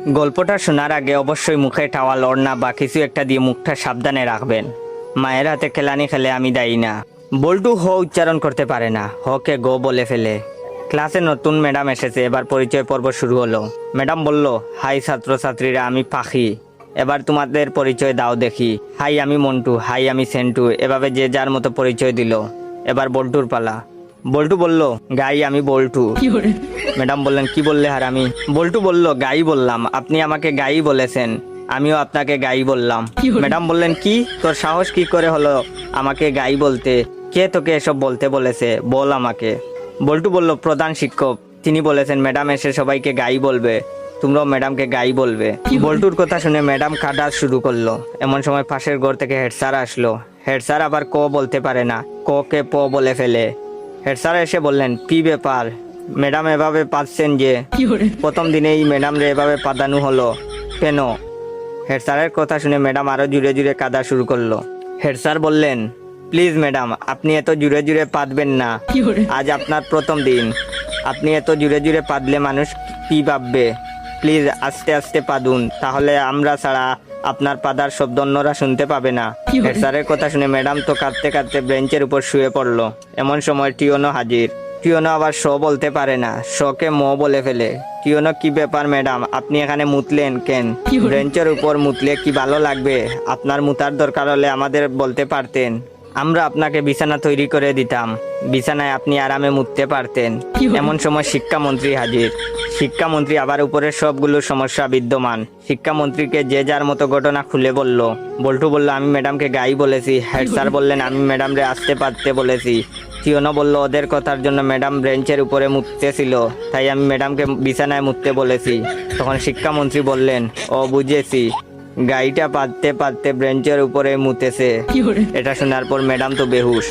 গল্পটা শোনার আগে অবশ্যই মুখে টাওয়াল ওড়না বা কিছু একটা দিয়ে মুখটা সাবধানে রাখবেন। মায়ের হাতে খেলানি খেলে আমি দায়ী না। বল্টু হ উচ্চারণ করতে পারে না, হকে গো বলে ফেলে। ক্লাসে নতুন ম্যাডাম এসেছে, এবার পরিচয় পর্ব শুরু হলো। ম্যাডাম বলল, হাই ছাত্রছাত্রীরা, আমি পাখি, এবার তোমাদের পরিচয় দাও দেখি। হাই আমি মন্টু, হাই আমি সেন্টু, এভাবে যে যার মতো পরিচয় দিল। এবার বল্টুর পালা। বল্টু বলল, গাই আমি বল্টু। ম্যাডাম বললেন, কি বললে হারামি? বল্টু বলল, গাই বললাম, আপনি আমাকে গাই বলেছেন, আমিও আপনাকে গাই বললাম। ম্যাডাম বললেন, কি তোর সাহস কি করে হলো আমাকে গাই বলতে? কে তোকে এসব বলতে বলেছে, বল আমাকে। বল্টু বলল, প্রধান শিক্ষক, তিনি বলেছেন ম্যাডাম এসে সবাইকে গাই বলবে, তোমরাও ম্যাডামকে গাই বলবে। বল্টুর কথা শুনে ম্যাডাম কাঁদা শুরু করলো। এমন সময় পাশের ঘর থেকে হেড স্যার আসলো। হেড স্যার আবার ক বলতে পারে না, ক কে প বলে ফেলে। হেড স্যার এসে বললেন, কি ব্যাপার ম্যাডাম, এভাবে পাচ্ছেন যে? প্রথম দিনেই ম্যাডাম রে এভাবে পাদানো হলো কেন? হেড স্যারের কথা শুনে ম্যাডাম আরো জুড়ে জুড়ে কাঁদা শুরু করলো। হেড স্যার বললেন, প্লিজ ম্যাডাম, আপনি এত জুড়ে জুড়ে পাদবেন না, আজ আপনার প্রথম দিন, আপনি এত জুড়ে জুড়ে পাদলে মানুষ কি ভাববে? প্লিজ আস্তে আস্তে পাদুন, তাহলে আমরা ছাড়া আপনার পাদার শব্দ অন্যরা শুনতে পাবে না। হেড স্যারের কথা শুনে ম্যাডাম তো কাঁদতে কাঁদতে বেঞ্চের উপর শুয়ে পড়লো। এমন সময় টিওনো হাজির। টিওনো আবার শ বলতে পারে না, শকে ম বলে ফেলে। টিওনো, কি ব্যাপার ম্যাডাম, আপনি এখানে মুতলেন কেন? বেঞ্চের উপর মুতলে কি ভালো লাগবে? আপনার মুতার দরকার হলে আমাদের বলতে পারতেন, আমরা আপনাকে বিছানা তৈরি করে দিতাম, বিছানায় আপনি আরামে মুততে পারতেন। এমন সময় শিক্ষামন্ত্রী হাজির। শিক্ষামন্ত্রী আবার উপরের সবগুলো সমস্যা বিদ্যমান। শিক্ষামন্ত্রীকে যে যার মতো ঘটনা খুলে বলল। বল্টু বলল, আমি ম্যাডামকে গাই বলেছি। হেড স্যার বললেন, আমি ম্যাডামরে আসতে পারতে বলেছি। টিওনো বলল, ওদের কথার জন্য ম্যাডাম বেঞ্চের উপরে মুততেছিল, তাই আমি ম্যাডামকে বিছানায় মুততে বলেছি। তখন শিক্ষামন্ত্রী বললেন, ও বুঝেছি, গাইটা পাততে পাততে বেঞ্চের উপরে মুতেছে। এটা শোনার পর ম্যাডাম তো বেহুশ।